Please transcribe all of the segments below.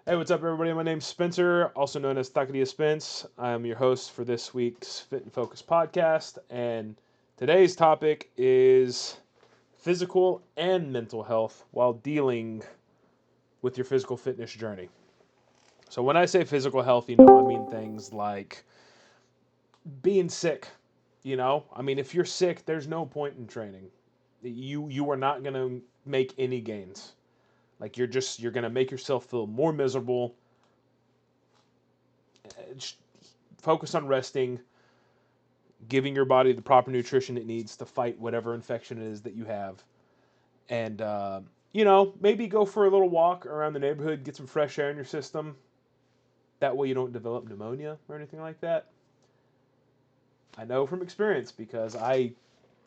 Hey, what's up, everybody? My name's Spencer, also known as Takadia Spence. I'm your host for this week's Fit and Focus podcast, and today's topic is physical and mental health while dealing with your physical fitness journey. So, when I say physical health, I mean things like being sick. If you're sick, there's no point in training. You are not gonna make any gains. Like you're gonna make yourself feel more miserable. Just focus on resting, giving your body the proper nutrition it needs to fight whatever infection it is that you have. And, maybe go for a little walk around the neighborhood, get some fresh air in your system. That way you don't develop pneumonia or anything like that. I know from experience because I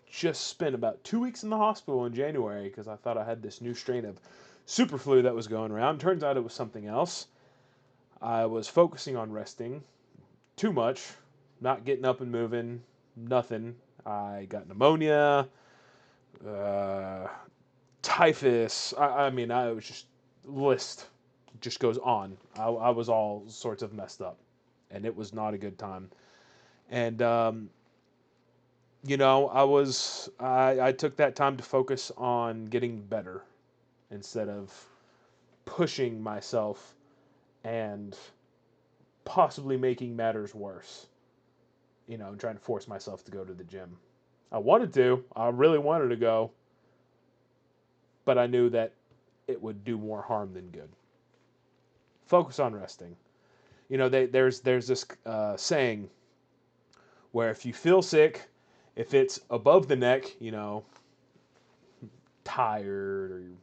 just spent about 2 weeks in the hospital in January because I thought I had this new strain of super flu that was going around. Turns out it was something else. I was focusing on resting too much, not getting up and moving, nothing. I got pneumonia, uh, typhus. I was just list just goes on. I was all sorts of messed up, and it was not a good time. And I took that time to focus on getting better instead of pushing myself and possibly making matters worse. And trying to force myself to go to the gym. I wanted to. I really wanted to go, but I knew that it would do more harm than good. Focus on resting. There's this saying where if you feel sick, if it's above the neck, tired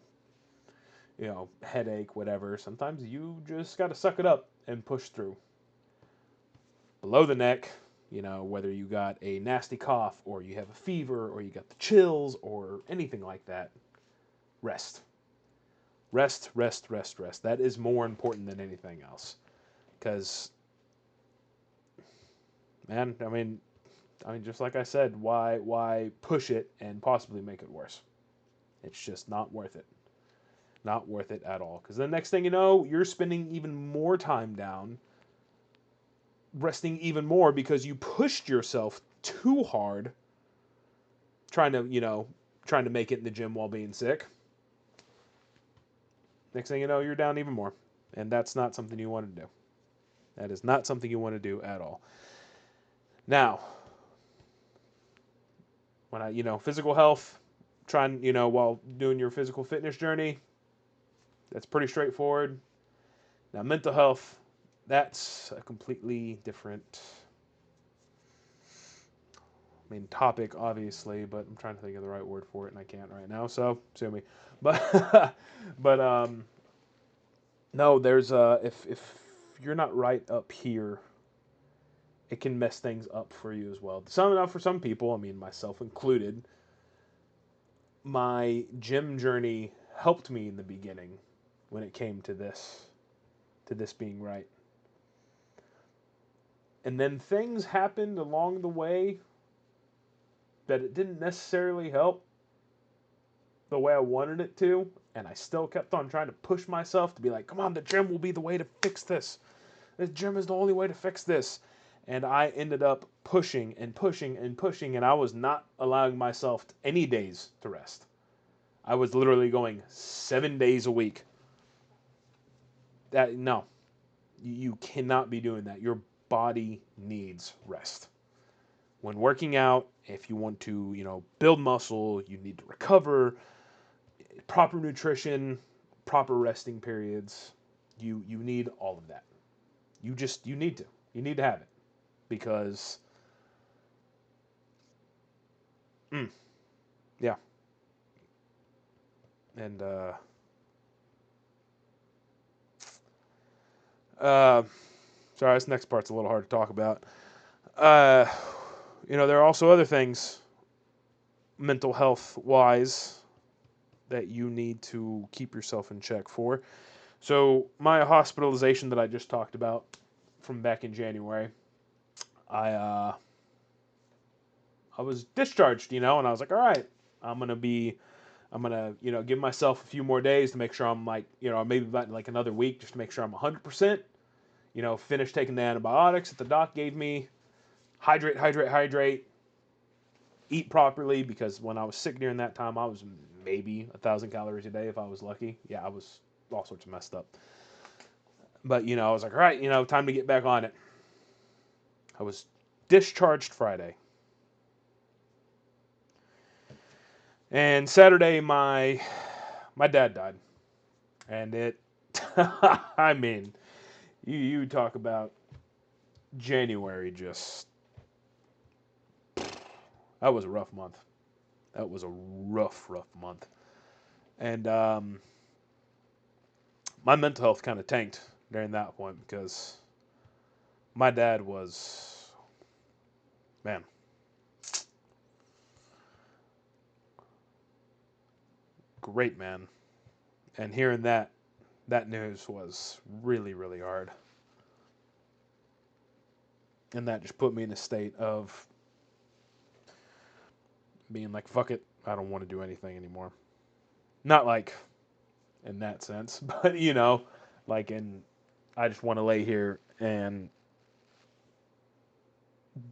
or headache, whatever, sometimes you just got to suck it up and push through. Below the neck, whether you got a nasty cough or you have a fever or you got the chills or anything like that, rest. Rest, rest, rest, rest. That is more important than anything else. Because, man, just like I said, why push it and possibly make it worse? It's just not worth it. Not worth it at all. Because the next thing you know, you're spending even more time down, resting even more because you pushed yourself too hard, trying to trying to make it in the gym while being sick. Next thing you know, you're down even more, and that's not something you want to do. That is not something you want to do at all. Now, when physical health, trying, while doing your physical fitness journey, that's pretty straightforward. Now, mental health, that's a completely different, topic, obviously, but I'm trying to think of the right word for it, and I can't right now, so sue me. But, but no, there's if you're not right up here, it can mess things up for you as well. For some people, myself included, my gym journey helped me in the beginning when it came to this being right. And then things happened along the way that it didn't necessarily help the way I wanted it to, and I still kept on trying to push myself to be like, "Come on, the gym will be the way to fix this. The gym is the only way to fix this." And I ended up pushing and pushing and pushing, and I was not allowing myself any days to rest. I was literally going 7 days a week. That no, you cannot be doing that. Your body needs rest. When working out, if you want to, build muscle, you need to recover, proper nutrition, proper resting periods. You need all of that. You need to. You need to have it because mm, yeah. And uh sorry, this next part's a little hard to talk about. Uh there are also other things mental health wise that you need to keep yourself in check for. So, my hospitalization that I just talked about from back in January, I I was discharged, and I was like, all right, I'm gonna be I'm gonna, give myself a few more days to make sure I'm like, maybe about like another week just to make sure I'm 100%. Finish taking the antibiotics that the doc gave me. Hydrate, hydrate, hydrate. Eat properly, because when I was sick during that time, I was maybe 1,000 calories a day if I was lucky. Yeah, I was all sorts of messed up. But I was like, all right, time to get back on it. I was discharged Friday. And Saturday, my dad died, and it. I mean, you talk about January. Just that was a rough month. That was a rough month, and my mental health kind of tanked during that point because my dad was, man, great man, and hearing that news was really, really hard. And that just put me in a state of being like, fuck it, I don't want to do anything anymore. Not like in that sense, but like in, I just want to lay here and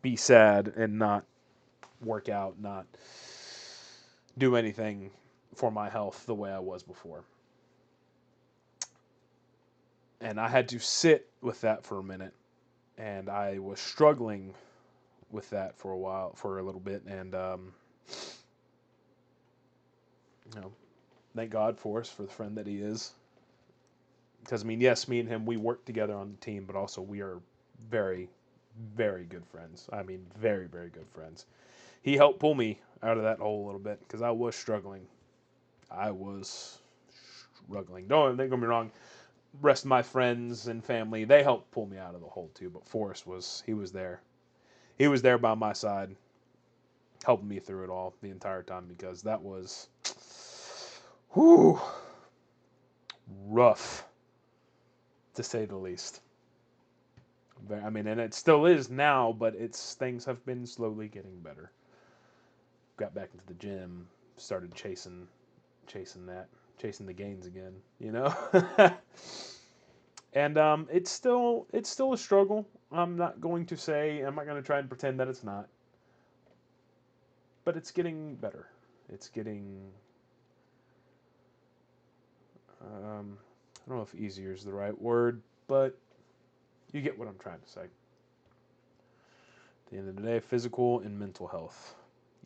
be sad and not work out, not do anything for my health the way I was before. And I had to sit with that for a minute, and I was struggling with that for a little bit, and you know, thank God for us, for the friend that he is. Because I mean, yes, me and him, we work together on the team, but also we are very, very good friends. I mean, very, very good friends. He helped pull me out of that hole a little bit because I was struggling. I was struggling. Don't get me wrong. Rest of my friends and family, they helped pull me out of the hole too. But Forrest he was there. He was there by my side, helping me through it all the entire time, because that was, whew, rough, to say the least. I mean, and it still is now, but things have been slowly getting better. Got back into the gym, started chasing the gains again, and it's still a struggle. I'm not going to try and pretend that it's not, but it's getting better. It's getting, I don't know if easier is the right word, but you get what I'm trying to say. At the end of the day, physical and mental health,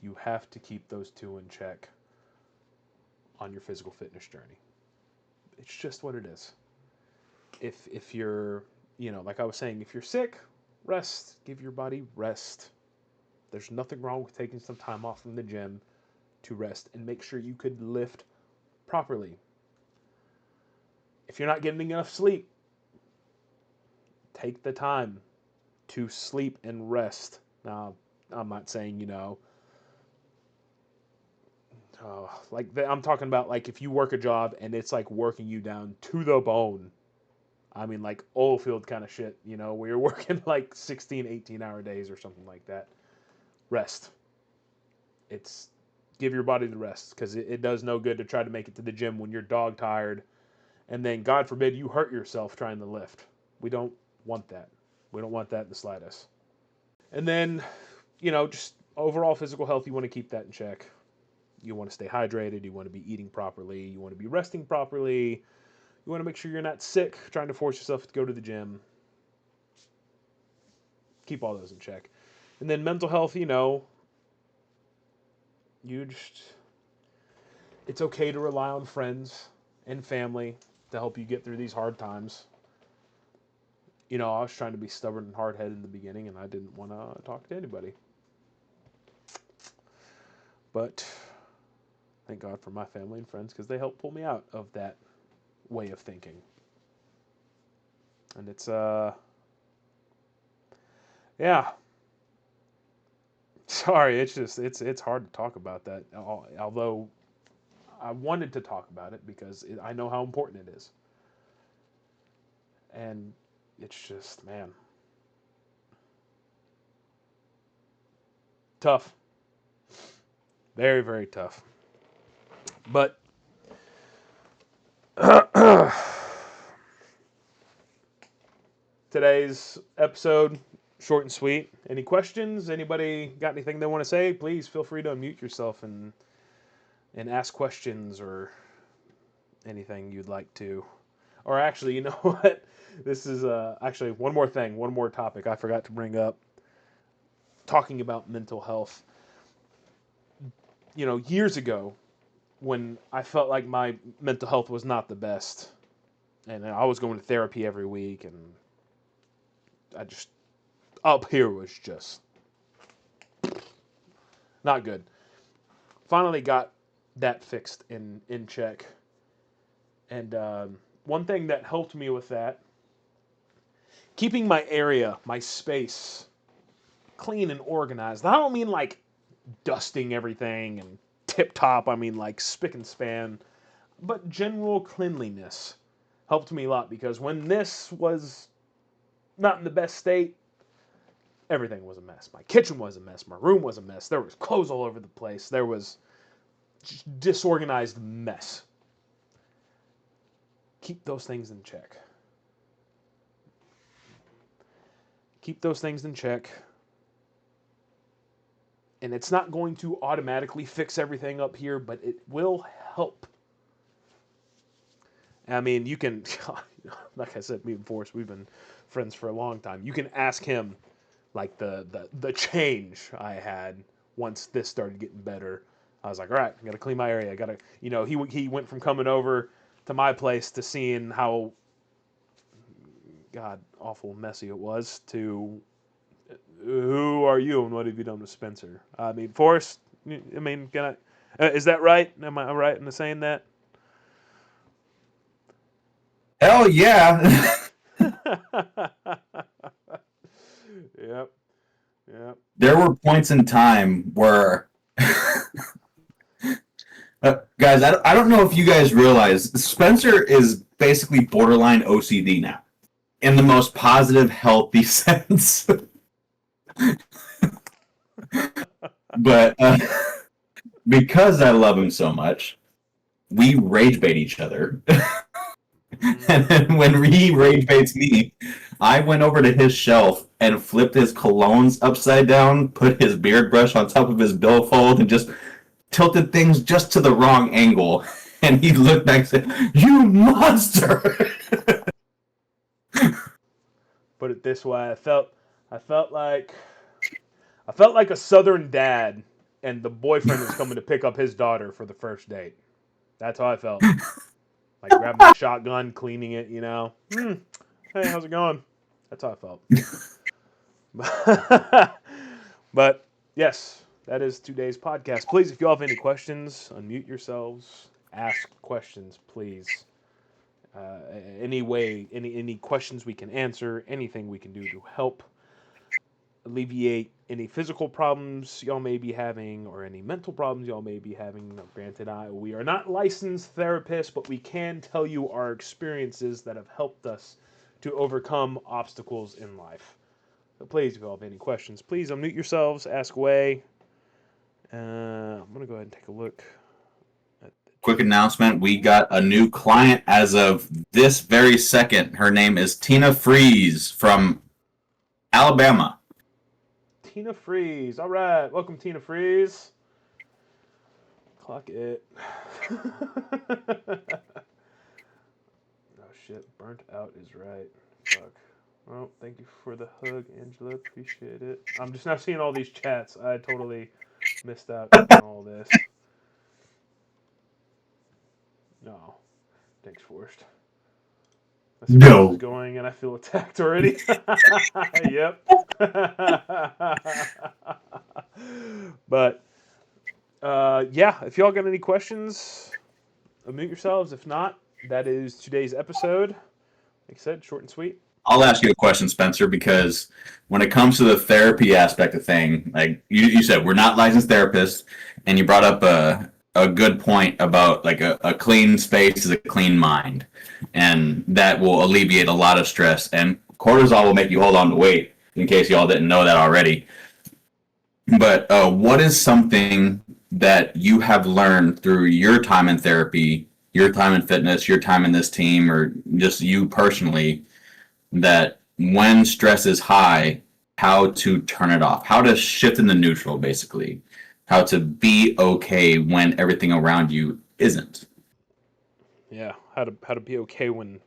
you have to keep those two in check on your physical fitness journey. It's just what it is. If you're, like I was saying, if you're sick, rest. Give your body rest. There's nothing wrong with taking some time off from the gym to rest and make sure you could lift properly. If you're not getting enough sleep, take the time to sleep and rest. Now, I'm not saying, I'm talking about like if you work a job and it's like working you down to the bone. I mean, like oil field kind of shit, where you're working like 16, 18-hour days or something like that. Rest. It's Give your body the rest, because it does no good to try to make it to the gym when you're dog tired, and then God forbid you hurt yourself trying to lift. We don't want that. We don't want that in the slightest. And then, just overall physical health, you want to keep that in check. You want to stay hydrated. You want to be eating properly. You want to be resting properly. You want to make sure you're not sick, trying to force yourself to go to the gym. Keep all those in check. And then mental health, you just, it's okay to rely on friends and family to help you get through these hard times. I was trying to be stubborn and hard headed in the beginning, and I didn't want to talk to anybody. But thank God for my family and friends, because they helped pull me out of that way of thinking. And it's, yeah. Sorry, it's hard to talk about that. Although I wanted to talk about it because I know how important it is. And it's just, man, tough. Very, very tough. But today's episode, short and sweet. Any questions? Anybody got anything they want to say? Please feel free to unmute yourself and ask questions or anything you'd like to. Or actually, you know what? This is actually one more thing, one more topic I forgot to bring up. Talking about mental health. You know, years ago, when I felt like my mental health was not the best, and I was going to therapy every week, and I just, up here was just not good. Finally got that fixed in check. And one thing that helped me with that, keeping my area, my space, clean and organized. I don't mean like dusting everything and tip top. I mean like spick and span. But general cleanliness helped me a lot, because when this was not in the best state, everything was a mess. My kitchen was a mess. My room was a mess. There was clothes all over the place. There was just disorganized mess. Keep those things in check. Keep those things in check. And it's not going to automatically fix everything up here, but it will help. I mean, you can, like I said, me and Forrest, we've been friends for a long time. You can ask him, like, the change I had once this started getting better. I was like, all right, I got to clean my area. I got to, you know, he went from coming over to my place to seeing how, God, awful messy it was, to who are you and what have you done with Spencer? I mean, Forrest, I mean, is that right? Am I right in saying that? Hell yeah. Yep. There were points in time where guys, I don't know if you guys realize, Spencer is basically borderline OCD now, in the most positive, healthy sense. But because I love him so much, we rage bait each other. And then when he rage baits me, I went over to his shelf and flipped his colognes upside down, put his beard brush on top of his billfold, and just tilted things just to the wrong angle. And he looked back and said, "You monster!" Put it this way, I felt like a Southern dad, and the boyfriend was coming to pick up his daughter for the first date. That's how I felt. Like grabbing the shotgun, cleaning it, you know. Hey, how's it going? That's how I felt. But yes, that is today's podcast. Please, if you all have any questions, unmute yourselves. Ask questions, please. Any questions we can answer, anything we can do to help alleviate any physical problems y'all may be having or any mental problems y'all may be having. Granted, we are not licensed therapists, but we can tell you our experiences that have helped us to overcome obstacles in life. So please, if you all have any questions, please unmute yourselves, ask away. I'm going to go ahead and take a look. Quick announcement, we got a new client as of this very second. Her name is Tina Freeze from Alabama. Tina Freeze. All right. Welcome, Tina Freeze. Clock it. Oh, shit. Burnt out is right. Fuck. Well, thank you for the hug, Angela. Appreciate it. I'm just now seeing all these chats. I totally missed out on all this. No. Thanks, Forrest. No. Going and I feel attacked already. Yep. But yeah, if y'all got any questions, unmute yourselves. If not, that is today's episode. Like I said, short and sweet. I'll ask you a question, Spencer, because when it comes to the therapy aspect of thing, like you said, we're not licensed therapists, and you brought up a good point about like a clean space is a clean mind, and that will alleviate a lot of stress. And cortisol will make you hold on to weight, in case y'all didn't know that already. But what is something that you have learned through your time in therapy, your time in fitness, your time in this team, or just you personally, that when stress is high, how to turn it off, how to shift into neutral, basically, how to be okay when everything around you isn't. Yeah, how to be okay when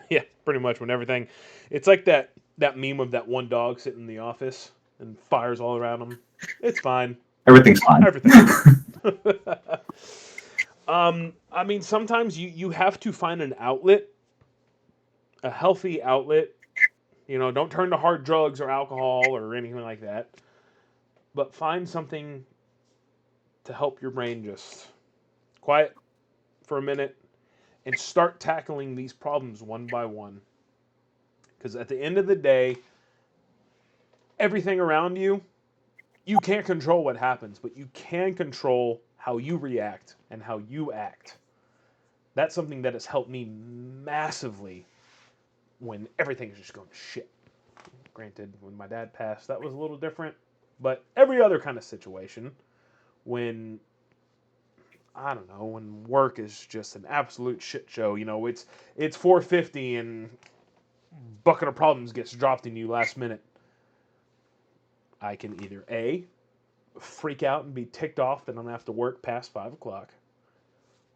yeah, pretty much when everything. It's like that meme of that one dog sitting in the office and fires all around him. It's fine. Everything's fine. Everything's fine. I mean, sometimes you have to find an outlet, a healthy outlet. You know, don't turn to hard drugs or alcohol or anything like that. But find something to help your brain just quiet for a minute and start tackling these problems one by one. Because at the end of the day, everything around you, you can't control what happens, but you can control how you react and how you act. That's something that has helped me massively when everything's just going to shit. Granted, when my dad passed, that was a little different, but every other kind of situation, when I don't know, when work is just an absolute shit show, you know, it's 4:50 and bucket of problems gets dropped in you last minute. I can either A, freak out and be ticked off that I'm gonna have to work past 5 o'clock,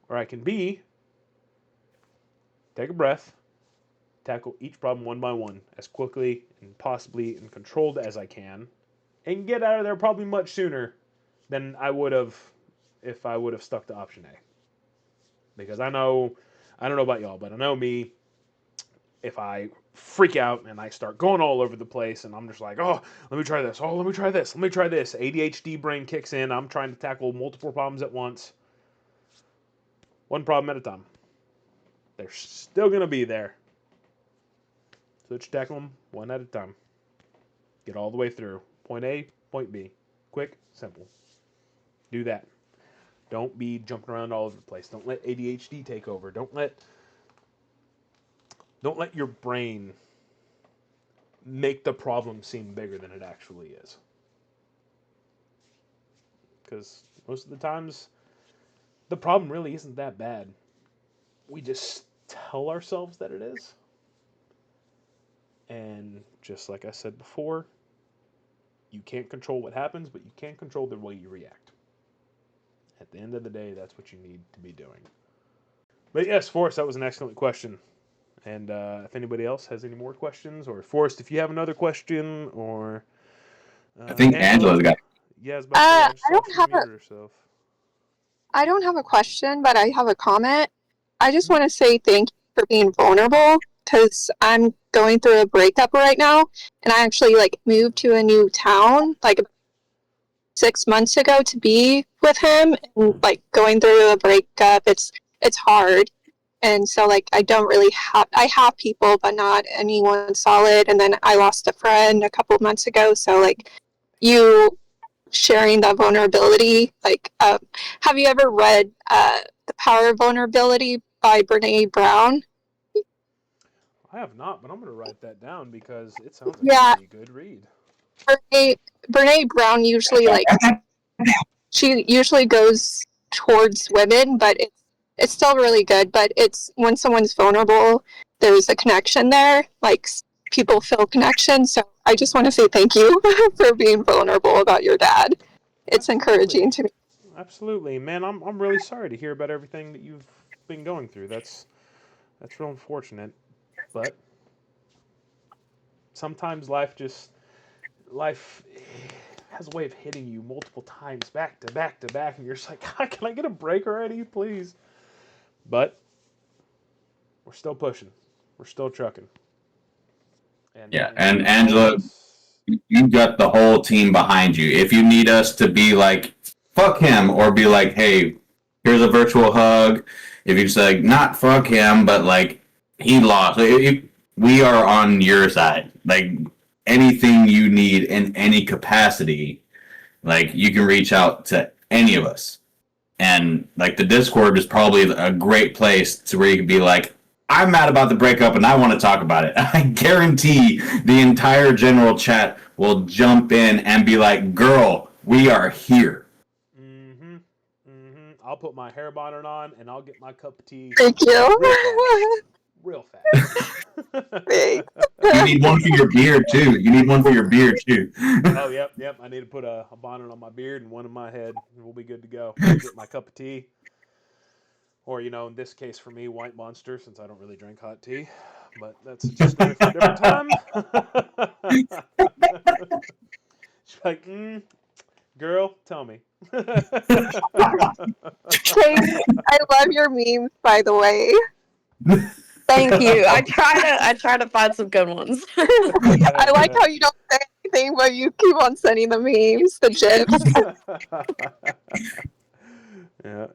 or I can B, take a breath, tackle each problem one by one as quickly and possibly and controlled as I can, and get out of there probably much sooner than I would have if I would have stuck to option A. Because I don't know about y'all, but I know me, if I freak out and I start going all over the place and I'm just like, oh, let me try this. Oh, let me try this. Let me try this. ADHD brain kicks in. I'm trying to tackle multiple problems at once. One problem at a time. They're still going to be there. So just tackle them one at a time. Get all the way through. Point A, point B. Quick, simple. Do that. Don't be jumping around all over the place. Don't let ADHD take over. Don't let your brain make the problem seem bigger than it actually is. Because most of the times, the problem really isn't that bad. We just tell ourselves that it is. And just like I said before, you can't control what happens, but you can control the way you react. At the end of the day, that's what you need to be doing. But yes, Forrest, that was an excellent question. And if anybody else has any more questions, or Forrest, if you have another question, or I think Angela's got. Yeah, I was about to say, I don't have herself. I don't have a question, but I have a comment. I just want to say thank you for being vulnerable, because I'm going through a breakup right now, and I actually moved to a new town 6 months ago to be with him, and going through a breakup, it's hard. And so I don't really I have people, but not anyone solid. And then I lost a friend a couple of months ago. So you sharing that vulnerability, have you ever read The Power of Vulnerability by Brene Brown? I have not, but I'm going to write that down because it sounds like a pretty good read. Brene Brown usually she usually goes towards women, but it's still really good. But it's when someone's vulnerable, there's a connection there. People feel connection. So I just want to say thank you for being vulnerable about your dad. It's encouraging to me. Absolutely, man. I'm really sorry to hear about everything that you've been going through. That's real unfortunate, but sometimes life has a way of hitting you multiple times back to back to back, and you're just like, God, can I get a break already, please? But we're still pushing. We're still trucking. And Angela, you got the whole team behind you. If you need us to be like, fuck him, or be like, hey, here's a virtual hug. If you say, not fuck him, but he lost. We are on your side. Anything you need in any capacity, you can reach out to any of us. And the Discord is probably a great place to where you can be like, I'm mad about the breakup and I want to talk about it. I guarantee the entire general chat will jump in and be like, girl, we are here. Mm-hmm. put my hair bonnet on, and I'll get my cup of tea Thank you. real fast. Thanks. You need one for your beard too. Oh, yep. I need to put a bonnet on my beard and one in my head, and we'll be good to go. I'll get my cup of tea. Or, in this case for me, White Monster, since I don't really drink hot tea. But that's a story for a different time. She's like, girl, tell me. Katie, I love your memes, by the way. Thank you. I try to find some good ones. I like how you don't say anything, but you keep on sending the memes, the gifs. Yeah.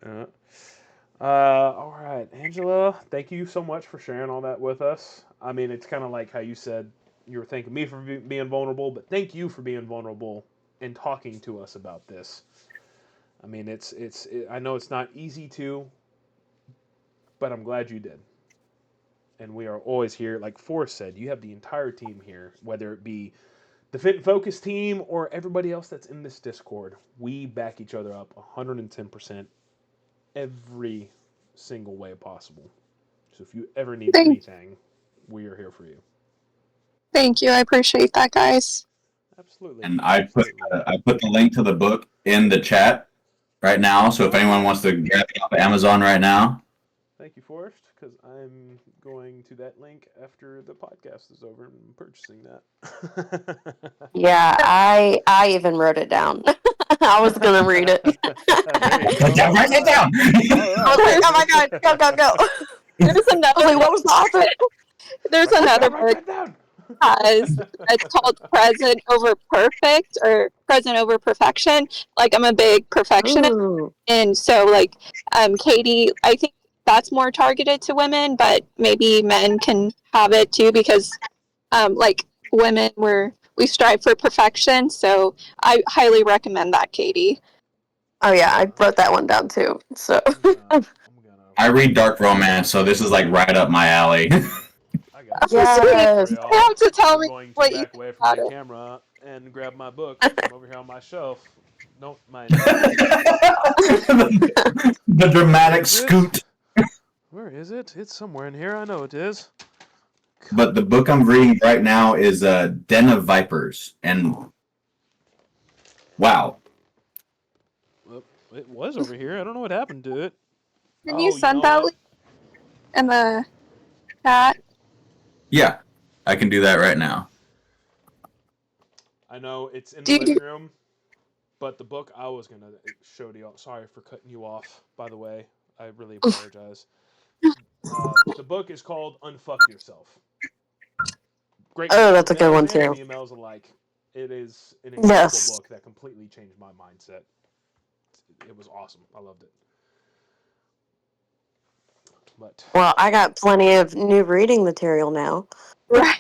All right, Angela, thank you so much for sharing all that with us. I mean, it's kind of like how you said you were thanking me for being vulnerable, but thank you for being vulnerable and talking to us about this. I mean, I know it's not easy to, but I'm glad you did. And we are always here. Like Forrest said, you have the entire team here, whether it be the Fit and Focus team or everybody else that's in this Discord. We back each other up 110% every single way possible. So if you ever need anything, we are here for you. Thank you. I appreciate that, guys. Absolutely. And I put the link to the book in the chat right now. So if anyone wants to grab it off of Amazon right now. Thank you, Forrest, because I'm going to that link after the podcast is over and purchasing that. Yeah, I even wrote it down. I was gonna read it. Write it down. I was like, oh my god, go. There's another. What was the author? There's another book it's called Present Over Perfect or Present Over Perfection. Like, I'm a big perfectionist. Ooh. And so, like, Katie, I think that's more targeted to women, but maybe men can have it too because, like, women, we strive for perfection. So I highly recommend that, Katie. Oh yeah, I wrote that one down too. So I read dark romance, so this is like right up my alley. I got Yes. You have to tell me going to what you back think away from about the it. camera and grab my book from over here on my shelf. Don't mind. The dramatic scoot. Where is it? It's somewhere in here. I know it is. But the book I'm reading right now is Den of Vipers, and wow. Well, it was over here. I don't know what happened to it. Can you send that link in the chat? Yeah, I can do that right now. I know it's in the living room, but the book I was going to show to y'all. Sorry for cutting you off, by the way. I really apologize. The book is called Unfuck Yourself. Great. Oh, that's a good one males and too. females alike. It is an incredible book that completely changed my mindset. It was awesome. I loved it. But well, I got plenty of new reading material now. Right.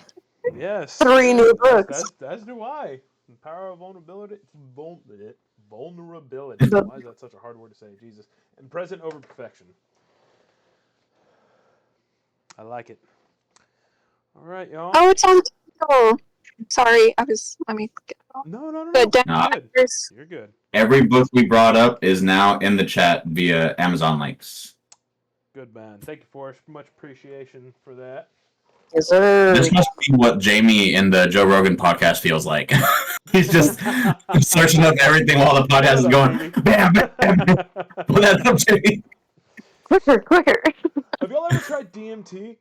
yes, 3 new books. As do I. The power of vulnerability. Vulnerability. Why is that such a hard word to say? Jesus. And present over perfection. I like it. All right, y'all. Oh, it's on. Oh, sorry. Let me get it off. No. But You're good. Every book we brought up is now in the chat via Amazon links. Good, man. Thank you, Forrest. Much appreciation for that. Yes, sir. This must be what Jamie in the Joe Rogan podcast feels like. He's just searching up everything while the podcast is going. Bam, bam. Pull that up, Jamie. Quicker. Have y'all ever tried DMT?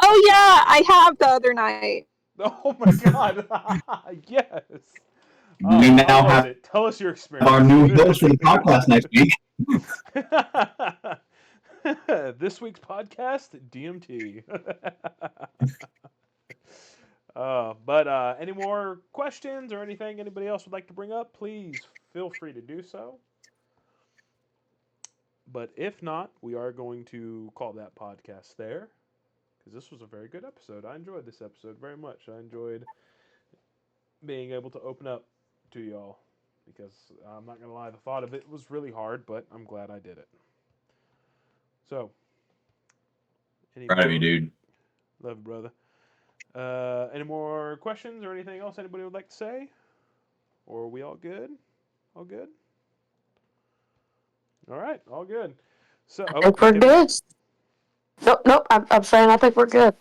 Oh yeah, I have the other night. Oh my god! Yes. We now have it. Tell us your experience. our new host for the podcast next week. This week's podcast, DMT. But any more questions or anything anybody else would like to bring up, please feel free to do so. But if not, we are going to call that podcast there, because this was a very good episode. I enjoyed this episode very much. I enjoyed being able to open up to y'all, because I'm not going to lie, the thought of it was really hard, but I'm glad I did it. So, Proud of you, dude. Love you, brother. Any more questions or anything else anybody would like to say? Or are we all good? All good? All right, all good. So, I think we're good. Nope. I'm saying I think we're good.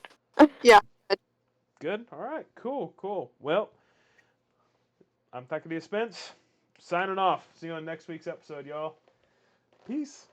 Good. All right. Cool. Well, I'm Thackeray Spence, signing off. See you on next week's episode, y'all. Peace.